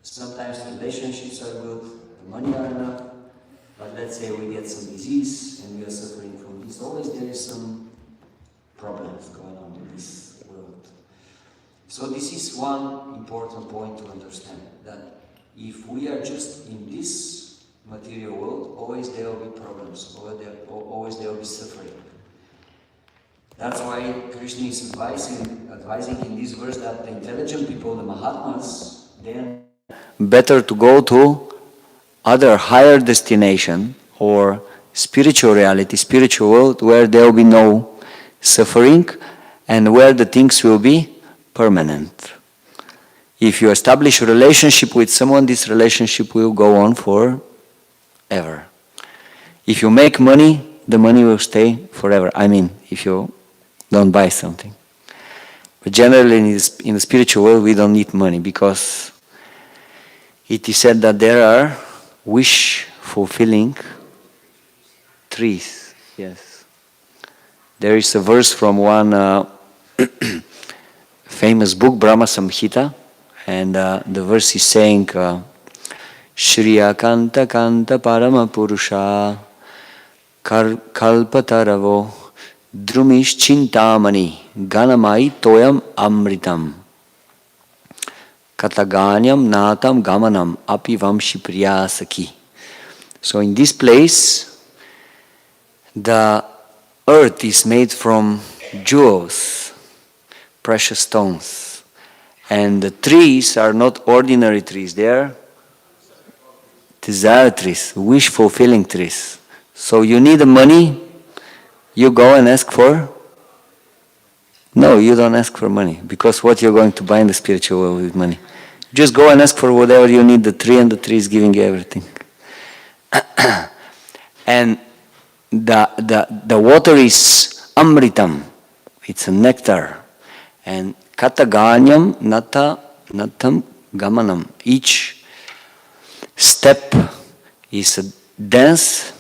Sometimes relationships are good, the money are enough, but let's say we get some disease and we are suffering from this. Always there is some problems going on in this world. So this is one important point to understand, that if we are just in this material world, always there will be problems, always there will be suffering. That's why Krishna is advising in this verse that the intelligent people, the Mahatmas, they are better to go to other higher destination or spiritual reality, spiritual world, where there will be no suffering and where the things will be permanent. If you establish a relationship with someone, this relationship will go on forever. If you make money, the money will stay forever. I mean, if you don't buy something. But generally in the spiritual world, we don't need money, because it is said that there are wish-fulfilling trees. Yes. There is a verse from one famous book, Brahma Samhita, and the verse is saying, Shriya Kanta Kanta Parama Purusha Kalpataravo Drumish Chintamani Ganamai Toyam Amritam Kataganyam Natam Gamanam Apivam Shipriyasaki. So in this place, the earth is made from jewels, precious stones. And the trees are not ordinary trees, they are desire trees, wish-fulfilling trees. So you need the money, you go and ask for? No, you don't ask for money, because what you're going to buy in the spiritual world with money? Just go and ask for whatever you need, the tree, and the tree is giving you everything. And the water is amritam, it's a nectar. And kataganyam natam gamanam. Each step is a dance,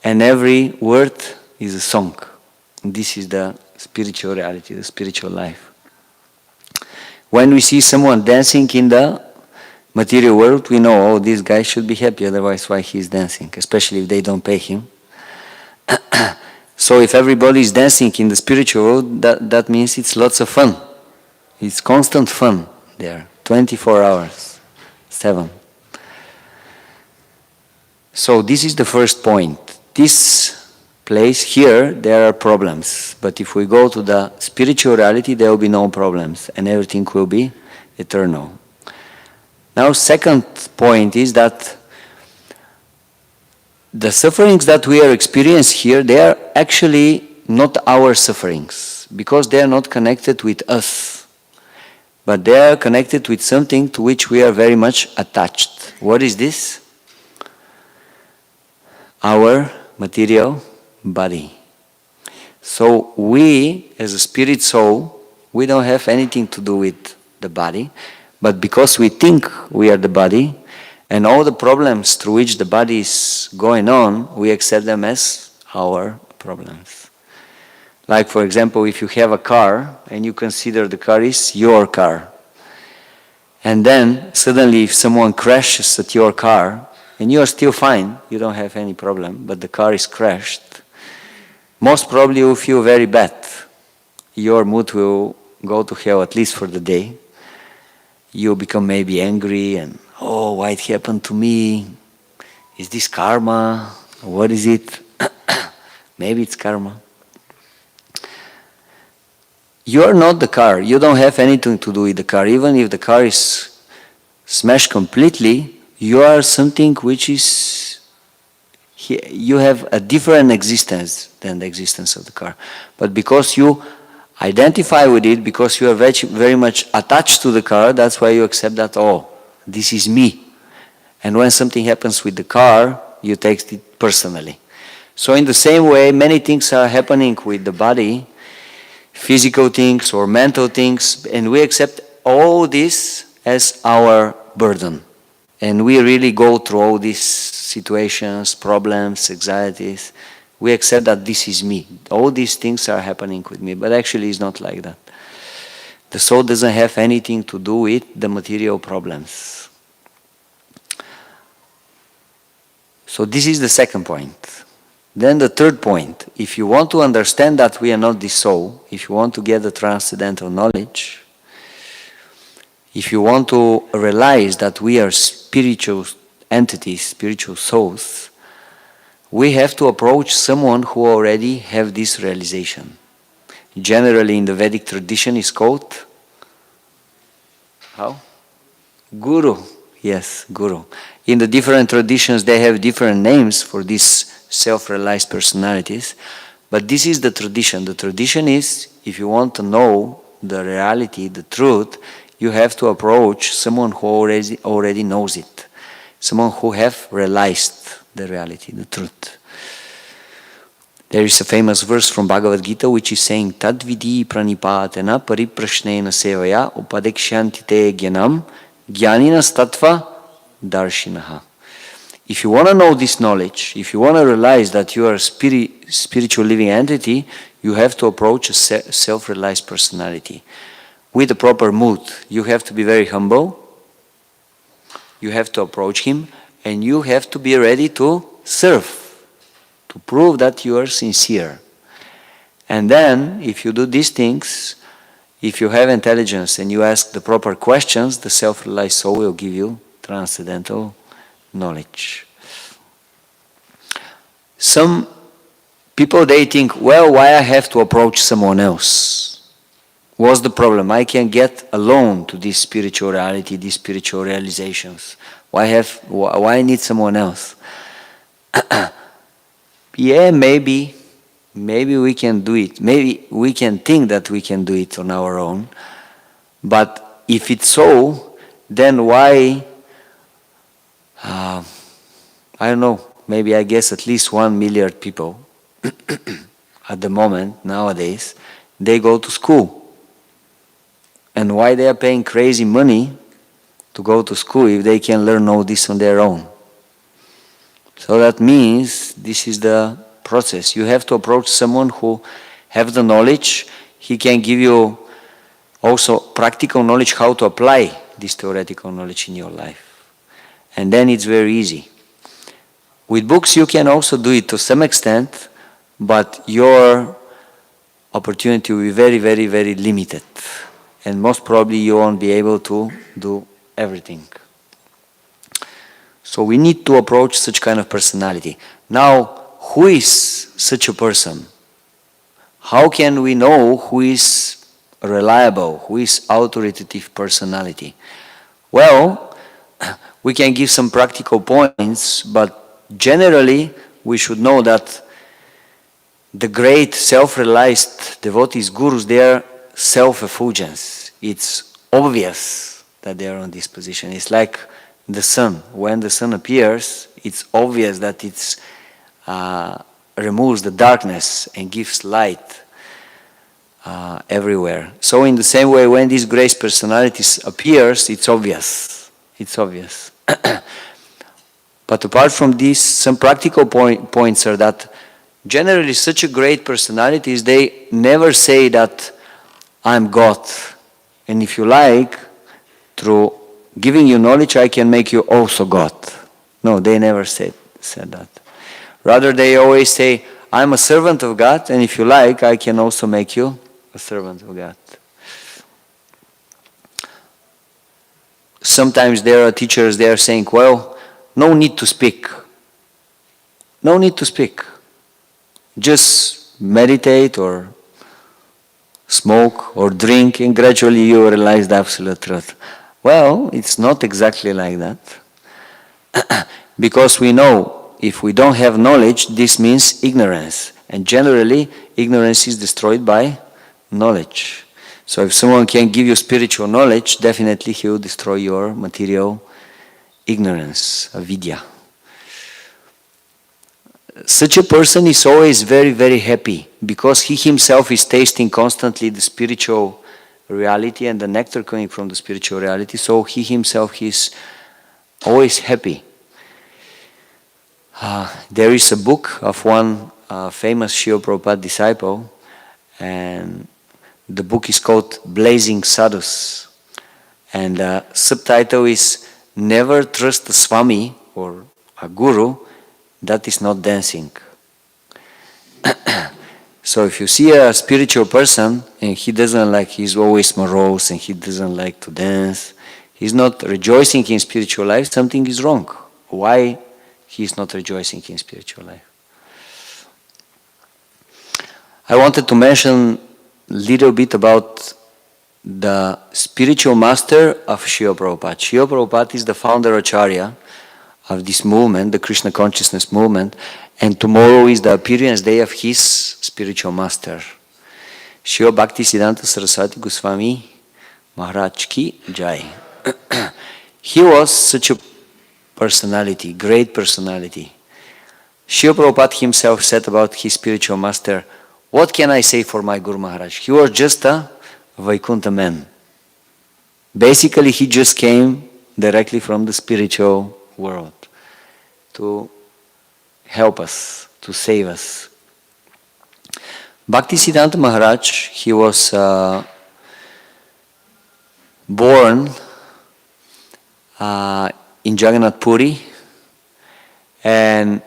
and every word is a song. This is the spiritual reality, the spiritual life. When we see someone dancing in the material world, we know, oh, this guy should be happy, otherwise why he is dancing, especially if they don't pay him. So if everybody is dancing in the spiritual world, that means it's lots of fun. It's constant fun there, 24 hours, 7. So this is the first point. This place here, there are problems. But if we go to the spiritual reality, there will be no problems and everything will be eternal. Now, second point is that the sufferings that we are experiencing here, they are actually not our sufferings, because they are not connected with us, but they are connected with something to which we are very much attached. What is this? Our material body. So we, as a spirit soul, we don't have anything to do with the body, but because we think we are the body, and all the problems through which the body is going on, we accept them as our problems. Like, for example, if you have a car and you consider the car is your car, and then suddenly if someone crashes at your car and you are still fine, you don't have any problem, but the car is crashed, most probably you will feel very bad. Your mood will go to hell, at least for the day. You become maybe angry and, oh, why it happened to me? Is this karma? What is it? Maybe it's karma. You are not the car. You don't have anything to do with the car. Even if the car is smashed completely, you are something which is, you have a different existence than the existence of the car. But because you identify with it, because you are very much attached to the car, that's why you accept that, oh, this is me. And when something happens with the car, you take it personally. So in the same way, many things are happening with the body, physical things or mental things, and we accept all this as our burden. And we really go through all these situations, problems, anxieties. We accept that this is me. All these things are happening with me, but actually it's not like that. The soul doesn't have anything to do with the material problems. So this is the second point. Then the third point, if you want to understand that we are not the soul, if you want to get the transcendental knowledge, if you want to realize that we are spiritual entities, spiritual souls, we have to approach someone who already have this realization. Generally in the Vedic tradition is called, how? Guru. Yes, Guru. In the different traditions they have different names for these self-realized personalities, but this is the tradition. The tradition is, if you want to know the reality, the truth, you have to approach someone who already knows it, someone who have realized the reality, the truth. There is a famous verse from Bhagavad-gi which is saying, Tad vidi pranipatena pariprashnena sevaya upadekshanti te gyanam gyaninas tattva darshinaha. If you want to know this knowledge, if you want to realize that you are a spiritual living entity, you have to approach a self-realized personality with a proper mood. You have to be very humble, you have to approach him, and you have to be ready to serve, to prove that you are sincere. And then, if you do these things, if you have intelligence and you ask the proper questions, the self-realized soul will give you transcendental knowledge. Some people, they think, well, why I have to approach someone else? What's the problem? I can get alone to this spiritual reality, these spiritual realizations. Why I need someone else? Yeah, maybe we can do it. Maybe we can think that we can do it on our own. But if it's so, then why, I don't know, maybe I guess at least 1 million people at the moment, nowadays, they go to school. And why they are paying crazy money to go to school if they can learn all this on their own? So that means this is the process. You have to approach someone who have the knowledge. He can give you also practical knowledge how to apply this theoretical knowledge in your life. And then it's very easy. With books you can also do it to some extent, but your opportunity will be very, very, very limited. And most probably you won't be able to do everything. So we need to approach such kind of personality. Now, who is such a person? How can we know who is reliable, who is authoritative personality? Well, we can give some practical points, but generally we should know that the great self-realized devotees, gurus, they are self-effulgence. It's obvious that they are on this position. It's like the sun. When the sun appears, it's obvious that it removes the darkness and gives light everywhere. So in the same way, when these grace personalities appears, it's obvious. It's obvious. But apart from this, some practical points are that generally such a great personalities, they never say that I'm God. And if you like, through giving you knowledge, I can make you also God. No, they never said that. Rather, they always say, I'm a servant of God, and if you like, I can also make you a servant of God. Sometimes there are teachers, they are saying, well, no need to speak. No need to speak. Just meditate or smoke or drink, and gradually you realize the absolute truth. Well, it's not exactly like that. Because we know, if we don't have knowledge, this means ignorance. And generally, ignorance is destroyed by knowledge. So if someone can give you spiritual knowledge, definitely he will destroy your material ignorance, avidya. Such a person is always very, very happy, because he himself is tasting constantly the spiritual reality and the nectar coming from the spiritual reality, so he himself is always happy. There is a book of one famous Srila Prabhupada disciple, and the book is called Blazing Sadhus, and the subtitle is Never Trust a Swami or a Guru that is not dancing. So if you see a spiritual person and he doesn't like, he's always morose and he doesn't like to dance, he's not rejoicing in spiritual life, something is wrong. Why he's not rejoicing in spiritual life? I wanted to mention a little bit about the spiritual master of Srila Prabhupada. Srila Prabhupada is the founder Acharya of this movement, the Krishna consciousness movement, and tomorrow is the appearance day of his spiritual master. Srila Bhaktisiddhanta Saraswati Goswami Maharaj ki Jai. He was such a personality, great personality. Srila Prabhupada himself said about his spiritual master, "What can I say for my Guru Maharaj? He was just a Vaikuntha man." Basically, he just came directly from the spiritual world to help us, to save us. Bhaktisiddhanta Maharaj, he was born in Jagannath Puri, and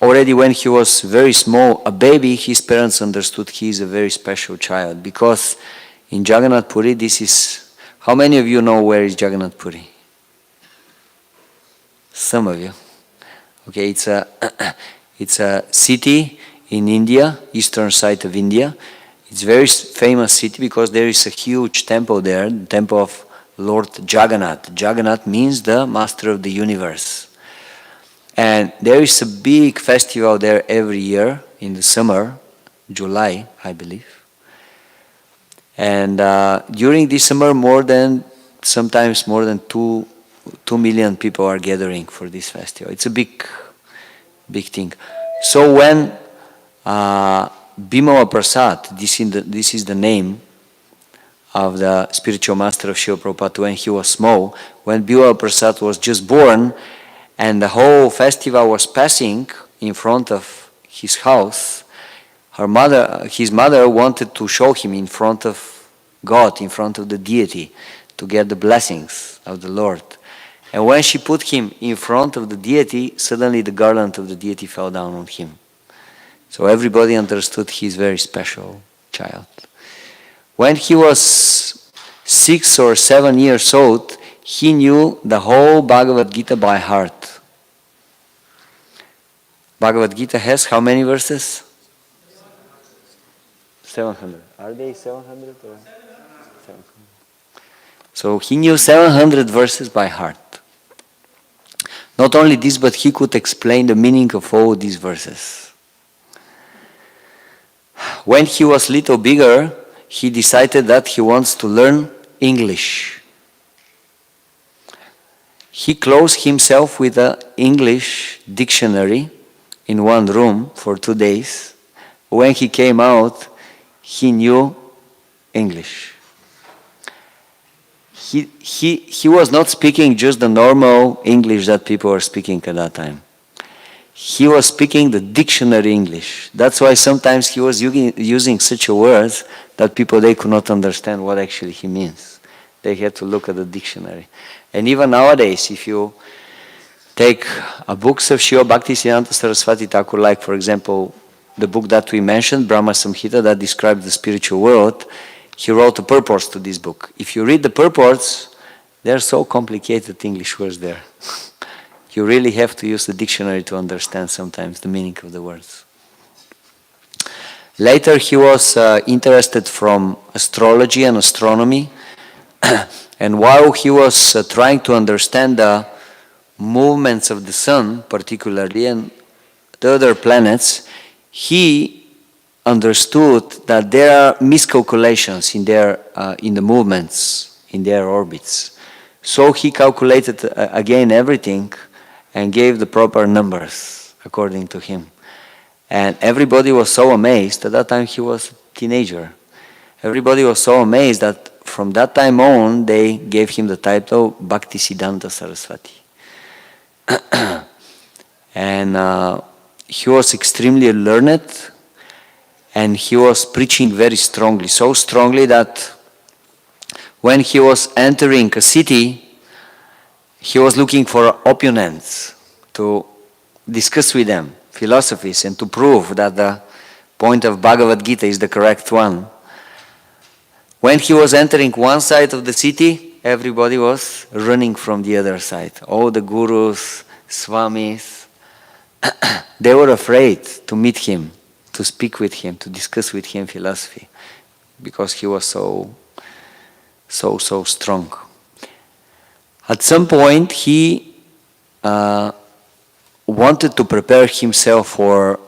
already when he was very small, a baby, his parents understood he is a very special child, because in Jagannath Puri, this is, how many of you know where is Jagannath Puri? Some of you. Okay, it's a city in India, eastern side of India. It's a very famous city because there is a huge temple there, the temple of Lord Jagannath. Jagannath means the master of the universe. And there is a big festival there every year in the summer, July, I believe. And during this summer, sometimes more than 2 million people are gathering for this festival. It's a big thing. So when Bhimala Prasad, this is the name of the spiritual master of Srila Prabhupada when he was small, when Bhimala Prasad was just born and the whole festival was passing in front of his house, his mother wanted to show him in front of God, in front of the deity, to get the blessings of the Lord. And when she put him in front of the deity, suddenly the garland of the deity fell down on him. So everybody understood he's a very special child. When he was 6 or 7 years old, he knew the whole Bhagavad-Gita by heart. Bhagavad-Gita has how many verses? 700. Are they 700 or 700? So he knew 700 verses by heart. Not only this, but he could explain the meaning of all these verses. When he was little bigger, he decided that he wants to learn English. He closed himself with an English dictionary in one room for 2 days. When he came out, he knew English. He was not speaking just the normal English that people were speaking at that time. He was speaking the dictionary English. That's why sometimes he was using such words that people, they could not understand what actually he means. They had to look at the dictionary. And even nowadays, if you take books of Srila Bhaktisiddhanta Saraswati Thakur, like for example, the book that we mentioned, Brahma Samhita, that describes the spiritual world, he wrote a purport to this book. If you read the purports, they're so complicated English words there. You really have to use the dictionary to understand sometimes the meaning of the words. Later he was interested from astrology and astronomy. And while he was trying to understand the movements of the sun, particularly, and the other planets, he understood that there are miscalculations in the movements, in their orbits. So he calculated again everything and gave the proper numbers according to him. And everybody was so amazed. At that time he was a teenager. Everybody was so amazed that from that time on they gave him the title Bhaktisiddhanta Saraswati. And he was extremely learned, and he was preaching very strongly, so strongly that when he was entering a city, he was looking for opponents to discuss with them philosophies and to prove that the point of Bhagavad-gi is the correct one. When he was entering one side of the city, everybody was running from the other side. All the gurus, swamis, they were afraid to meet him, to speak with him, to discuss with him philosophy, because he was so strong. At some point, he wanted to prepare himself for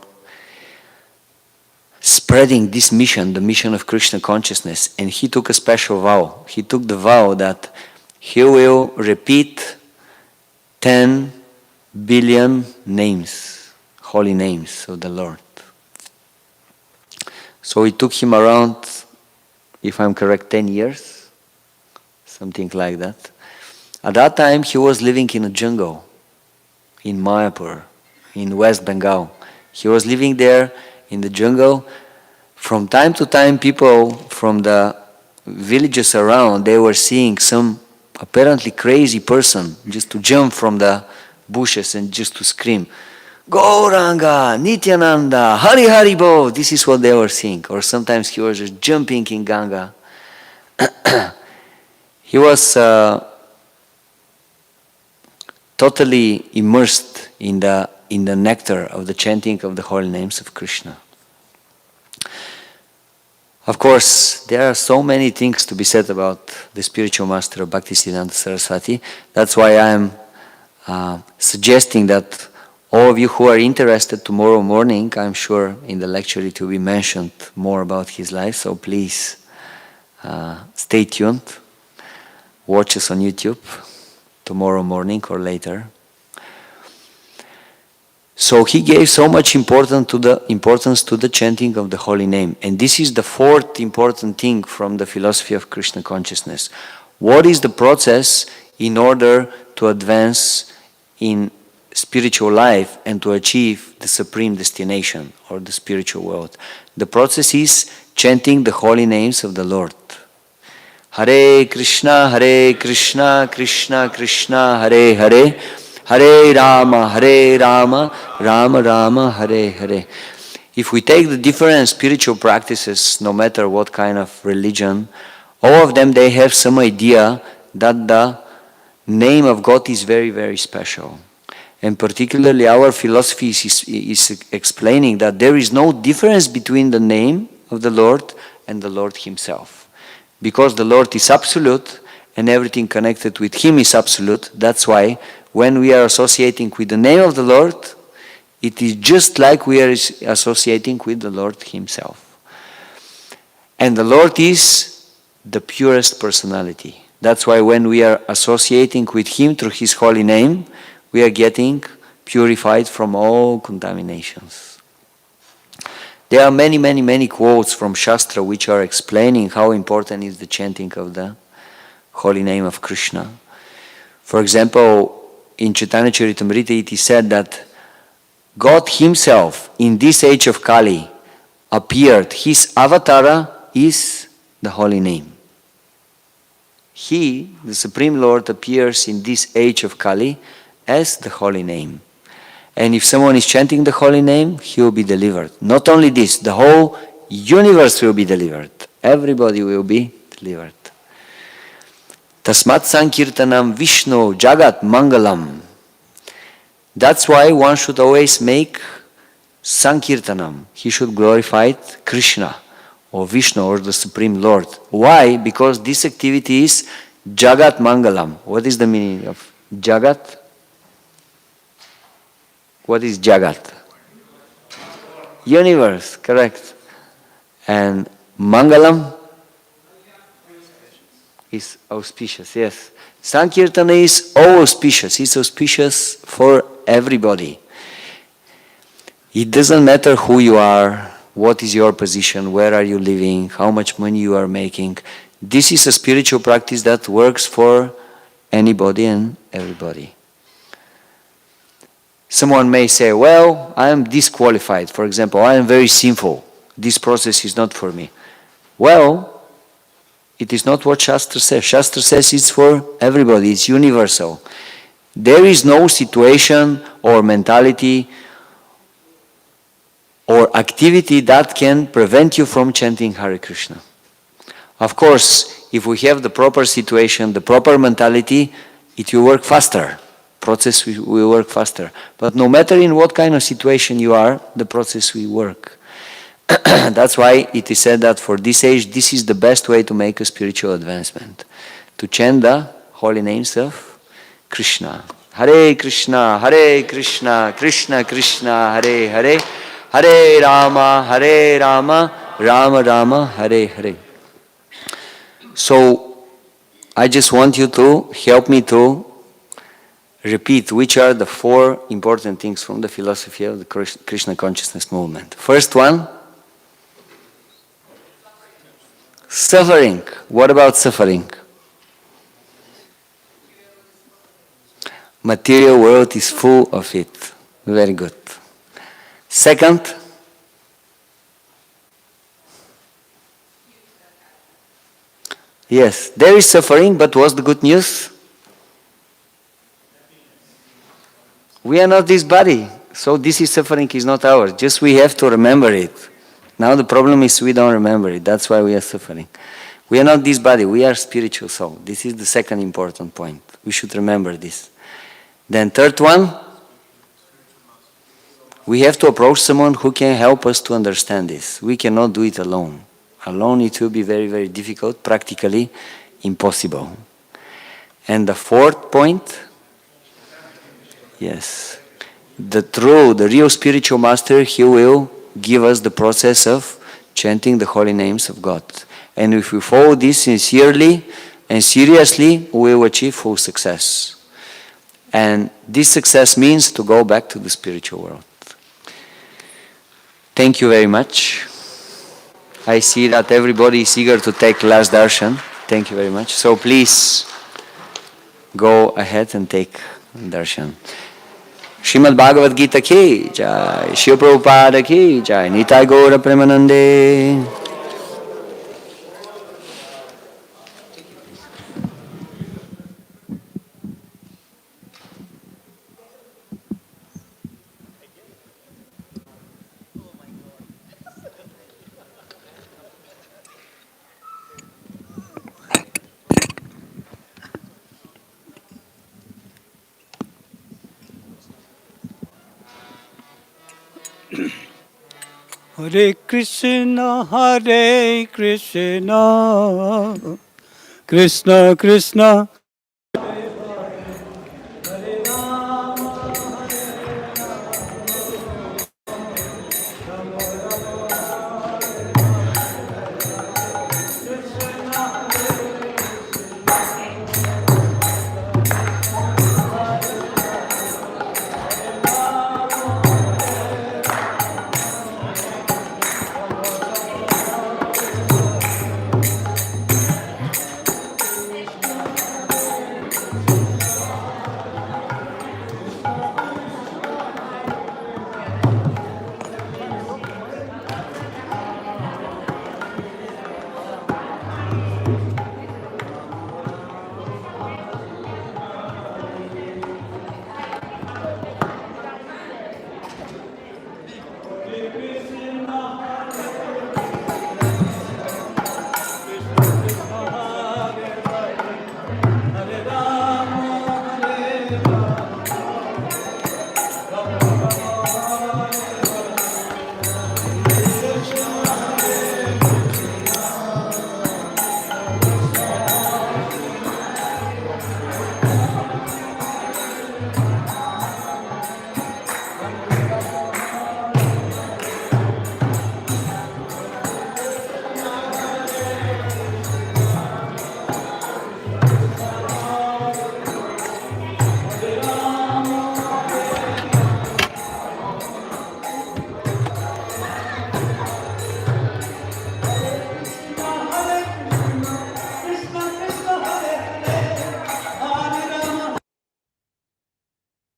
spreading this mission, the mission of Krishna consciousness, and he took a special vow. He took the vow that he will repeat 10 billion names, holy names of the Lord. So it took him around, if I'm correct, 10 years, something like that. At that time, he was living in a jungle in Mayapur, in West Bengal. He was living there in the jungle. From time to time, people from the villages around, they were seeing some apparently crazy person just to jump from the bushes and just to scream, Gauranga, Nityananda, Hari Hari Bo. This is what they were seeing. Or sometimes he was just jumping in Ganga. He was totally immersed in the nectar of the chanting of the holy names of Krishna. Of course, there are so many things to be said about the spiritual master of Bhaktisiddhanta Saraswati. That's why I'm suggesting that all of you who are interested, tomorrow morning, I'm sure in the lecture it will be mentioned more about his life, so please stay tuned. Watch us on YouTube tomorrow morning or later. So he gave so much importance to the chanting of the holy name. And this is the fourth important thing from the philosophy of Krishna consciousness. What is the process in order to advance in spiritual life and to achieve the supreme destination or the spiritual world? The process is chanting the holy names of the Lord. Hare Krishna, Krishna Krishna, Hare Hare, Hare Rama, Rama Rama, Hare Hare. If we take the different spiritual practices, no matter what kind of religion, all of them, they have some idea that the name of God is very, very special. And particularly our philosophy is explaining that there is no difference between the name of the Lord and the Lord Himself. Because the Lord is absolute and everything connected with Him is absolute, that's why when we are associating with the name of the Lord, it is just like we are associating with the Lord Himself. And the Lord is the purest personality. That's why when we are associating with Him through His holy name, we are getting purified from all contaminations. There are many, many, many quotes from Shastra which are explaining how important is the chanting of the holy name of Krishna. For example, in Chaitanya Charitamrita it is said that God Himself in this age of Kali appeared. His avatara is the holy name. He, the Supreme Lord, appears in this age of Kali as the holy name. And if someone is chanting the holy name, he will be delivered. Not only this, the whole universe will be delivered. Everybody will be delivered. Tasmat Sankirtanam Vishnu Jagat Mangalam. That's why one should always make Sankirtanam. He should glorify Krishna or Vishnu or the Supreme Lord. Why? Because this activity is Jagat Mangalam. What is the meaning of Jagat? What is Jagat? Universe, correct. And Mangalam is auspicious, yes. Sankirtana is all auspicious. It's auspicious for everybody. It doesn't matter who you are, what is your position, where are you living, how much money you are making. This is a spiritual practice that works for anybody and everybody. Someone may say, well, I am disqualified. For example, I am very sinful. This process is not for me. Well, it is not what Shastra says. Shastra says it's for everybody. It's universal. There is no situation or mentality or activity that can prevent you from chanting Hare Krishna. Of course, if we have the proper situation, the proper mentality, it will work faster. Process will work faster. But no matter in what kind of situation you are, the process will work. That's why it is said that for this age, this is the best way to make a spiritual advancement. To chant the holy names of Krishna. Hare Krishna, Krishna Krishna, Hare Hare, Hare Rama, Rama Rama, Hare Hare. So, I just want you to help me to repeat which are the 4 important things from the philosophy of the Krishna consciousness movement. First one, suffering. What about suffering? Material world is full of it. Very good. Second, yes, there is suffering, but what's the good news? We are not this body, so this is suffering is not ours. Just we have to remember it. Now the problem is we don't remember it. That's why we are suffering. We are not this body, we are spiritual soul. This is the second important point. We should remember this. Then third one, we have to approach someone who can help us to understand this. We cannot do it alone. Alone it will be very, very difficult, practically impossible. And the fourth point, yes, the real spiritual master, he will give us the process of chanting the holy names of God. And if we follow this sincerely and seriously, we will achieve full success. And this success means to go back to the spiritual world. Thank you very much. I see that everybody is eager to take last darshan. Thank you very much. So please go ahead and take darshan. Srimad Bhagavad-gi ki jai, Shri Prabhupada ki jai, Nitai Gaura Premanande. Hare Krishna, Krishna Krishna,